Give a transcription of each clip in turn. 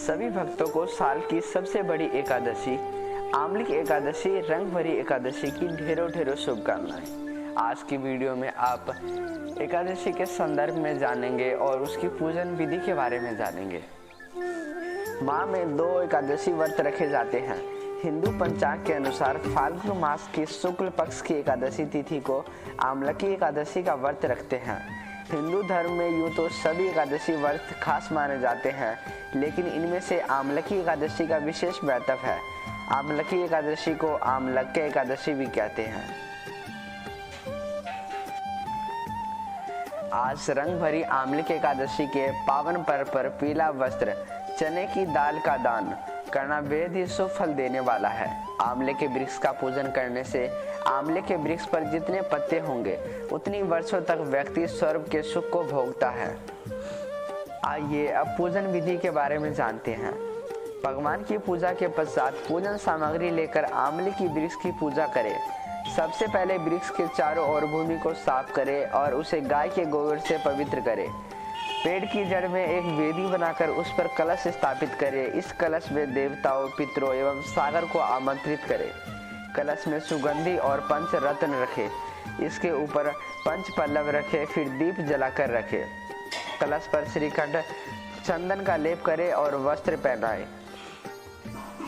सभी भक्तों को साल की सबसे बड़ी एकादशी आमलिक एकादशी रंग भरी एकादशी की ढेरों ढेरों शुभकामनाएं। आज की वीडियो में आप एकादशी के संदर्भ में जानेंगे और उसकी पूजन विधि के बारे में जानेंगे। माह में 2 एकादशी व्रत रखे जाते हैं। हिंदू पंचांग के अनुसार फाल्गुन मास की शुक्ल पक्ष की एकादशी तिथि को आमलकी एकादशी का व्रत रखते हैं। हिंदू धर्म में यूँ तो सभी एकादशी व्रत खास माने जाते हैं, लेकिन इनमें से आमलकी एकादशी का विशेष महत्व है। आमलकी एकादशी को आमलक्य एकादशी भी कहते हैं। आज रंग भरी आमलिक एकादशी के पावन पर्व पर पीला वस्त्र, चने की दाल का दान करना बेहद ही शुभ फल देने वाला है। आंवले के वृक्ष का पूजन करने से आंवले के वृक्ष पर जितने पत्ते होंगे उतनी वर्षों तक व्यक्ति स्वर्ग के सुख को भोगता है। आइए अब पूजन विधि के बारे में जानते हैं। भगवान की पूजा के पश्चात पूजन सामग्री लेकर आंवले की वृक्ष की पूजा करें। सबसे पहले वृक्ष के चारों ओर भूमि को साफ करें और उसे गाय के गोबर से पवित्र करें। पेड़ की जड़ में एक वेदी बनाकर उस पर कलश स्थापित करें। इस कलश में देवताओं, पितरों एवं सागर को आमंत्रित करें। कलश में सुगंधी और पंच रत्न रखें। इसके ऊपर पंच पल्लव रखें, फिर दीप जलाकर रखें। कलश पर श्रीखंड चंदन का लेप करें और वस्त्र पहनाएं।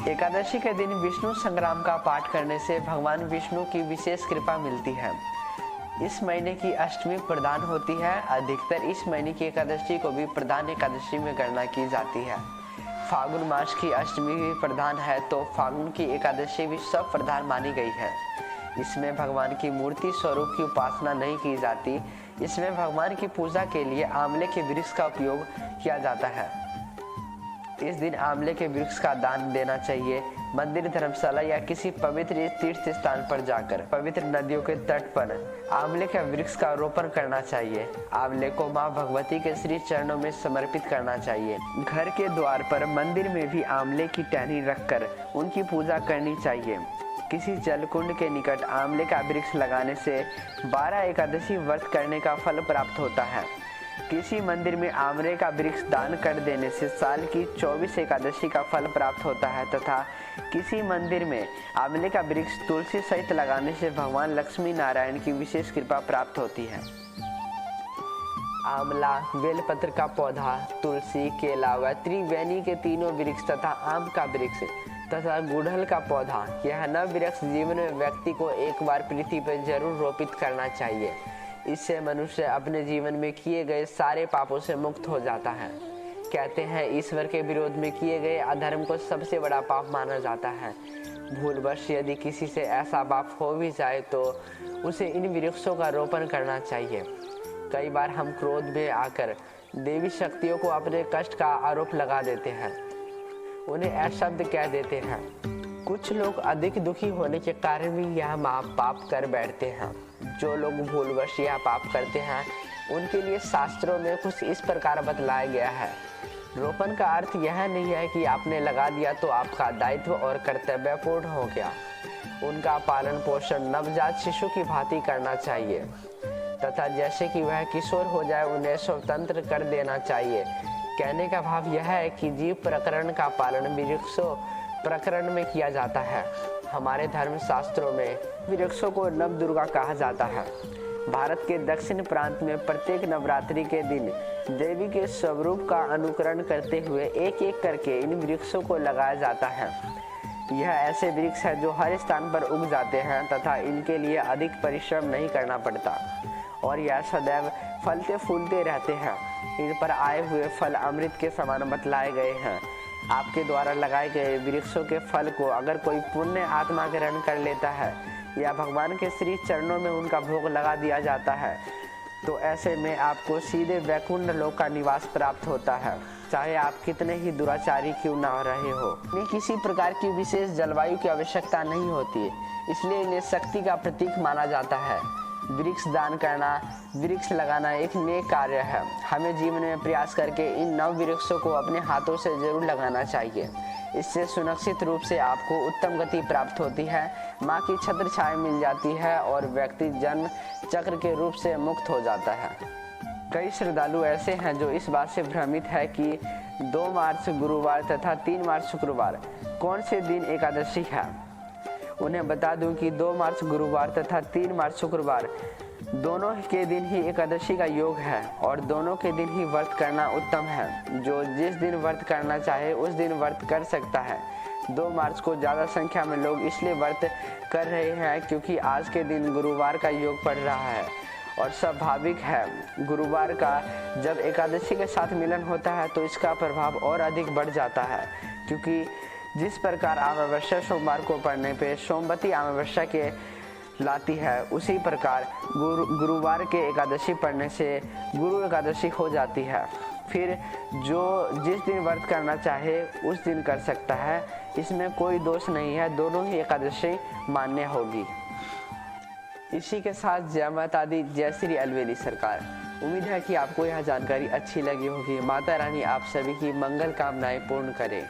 एकादशी के दिन विष्णु संग्राम का पाठ करने से भगवान विष्णु की विशेष कृपा मिलती है। इस महीने की अष्टमी प्रधान होती है। अधिकतर इस महीने की एकादशी को भी प्रधान एकादशी में गणना की जाती है। फागुन मास की अष्टमी भी प्रधान है, तो फागुन की एकादशी भी सब प्रधान मानी गई है। इसमें भगवान की मूर्ति स्वरूप की उपासना नहीं की जाती। इसमें भगवान की पूजा के लिए आंवले के वृक्ष का उपयोग किया जाता है। इस दिन आंवले के वृक्ष का दान देना चाहिए। मंदिर, धर्मशाला या किसी पवित्र तीर्थ स्थान पर जाकर पवित्र नदियों के तट पर आंवले के वृक्ष का रोपण करना चाहिए। आंवले को मां भगवती के श्री चरणों में समर्पित करना चाहिए। घर के द्वार पर, मंदिर में भी आंवले की टहनी रखकर उनकी पूजा करनी चाहिए। किसी जल कुंड के निकट आंवले का वृक्ष लगाने से 12 एकादशी व्रत करने का फल प्राप्त होता है। किसी मंदिर में आंवले का वृक्ष दान कर देने से साल की 24 एकादशी का फल प्राप्त होता है तथा किसी मंदिर में आंवले का वृक्ष तुलसी सहित लगाने से भगवान लक्ष्मी नारायण की विशेष कृपा प्राप्त होती है। आंवला, बेलपत्र का पौधा, तुलसी, केला व त्रिवेणी के तीनों वृक्ष तथा आम का वृक्ष तथा गुड़हल का पौधा, यह 9 वृक्ष जीवन में व्यक्ति को एक बार पृथ्वी पर जरूर रोपित करना चाहिए। इससे मनुष्य अपने जीवन में किए गए सारे पापों से मुक्त हो जाता है। कहते हैं ईश्वर के विरोध में किए गए अधर्म को सबसे बड़ा पाप माना जाता है। भूलवश यदि किसी से ऐसा पाप हो भी जाए तो उसे इन वृक्षों का रोपण करना चाहिए। कई बार हम क्रोध में आकर देवी शक्तियों को अपने कष्ट का आरोप लगा देते हैं, उन्हें अशब्द कह देते हैं। कुछ लोग अधिक दुखी होने के कारण भी यह पाप कर बैठते हैं। जो लोग भूलवश यह पाप करते हैं उनके लिए शास्त्रों में कुछ इस प्रकार बतलाया गया है। रोपण का अर्थ यह नहीं है कि आपने लगा दिया तो आपका दायित्व और कर्तव्य पूर्ण हो गया। उनका पालन पोषण नवजात शिशु की भांति करना चाहिए तथा जैसे कि वह किशोर हो जाए उन्हें स्वतंत्र कर देना चाहिए। कहने का भाव यह है कि जीव प्रकरण का पालन वृक्षों प्रकरण में किया जाता है। हमारे धर्म शास्त्रों में वृक्षों को नवदुर्गा कहा जाता है। भारत के दक्षिण प्रांत में प्रत्येक नवरात्रि के दिन देवी के स्वरूप का अनुकरण करते हुए एक एक करके इन वृक्षों को लगाया जाता है। यह ऐसे वृक्ष है जो हर स्थान पर उग जाते हैं तथा इनके लिए अधिक परिश्रम नहीं करना पड़ता और यह सदैव फलते फूलते रहते हैं। इन पर आए हुए फल अमृत के समान बतलाए गए हैं। आपके द्वारा लगाए गए वृक्षों के फल को अगर कोई पुण्य आत्मा ग्रहण कर लेता है या भगवान के श्री चरणों में उनका भोग लगा दिया जाता है तो ऐसे में आपको सीधे वैकुंठ लोक का निवास प्राप्त होता है, चाहे आप कितने ही दुराचारी क्यों ना रहे हो। इन्हें किसी प्रकार की विशेष जलवायु की आवश्यकता नहीं होती, इसलिए इन्हें शक्ति का प्रतीक माना जाता है। वृक्ष दान करना, वृक्ष लगाना एक नेक कार्य है। हमें जीवन में प्रयास करके इन 9 वृक्षों को अपने हाथों से जरूर लगाना चाहिए। इससे सुनिश्चित रूप से आपको उत्तम गति प्राप्त होती है, माँ की छत्र छाया मिल जाती है और व्यक्ति जन्म चक्र के रूप से मुक्त हो जाता है। कई श्रद्धालु ऐसे हैं जो इस बात से भ्रमित है कि 2 मार्च गुरुवार तथा 3 मार्च शुक्रवार कौन से दिन एकादशी है? उन्हें बता दूं कि 2 मार्च गुरुवार तथा 3 मार्च शुक्रवार दोनों के दिन ही एकादशी का योग है और दोनों के दिन ही व्रत करना उत्तम है। जो जिस दिन व्रत करना चाहे उस दिन व्रत कर सकता है। 2 मार्च को ज़्यादा संख्या में लोग इसलिए व्रत कर रहे हैं क्योंकि आज के दिन गुरुवार का योग पड़ रहा है और स्वाभाविक है। गुरुवार का जब एकादशी के साथ मिलन होता है तो इसका प्रभाव और अधिक बढ़ जाता है, क्योंकि जिस प्रकार अमावस्या सोमवार को पड़ने पे सोमवती अमावस्या के लाती है, उसी प्रकार गुरुवार के एकादशी पड़ने से गुरु एकादशी हो जाती है। फिर जो जिस दिन व्रत करना चाहे उस दिन कर सकता है, इसमें कोई दोष नहीं है, दोनों ही एकादशी मान्य होगी। इसी के साथ जय माता दी, जय श्री अलवेली सरकार। उम्मीद है कि आपको यह जानकारी अच्छी लगी होगी। माता रानी आप सभी की मंगल कामनाएं पूर्ण करे।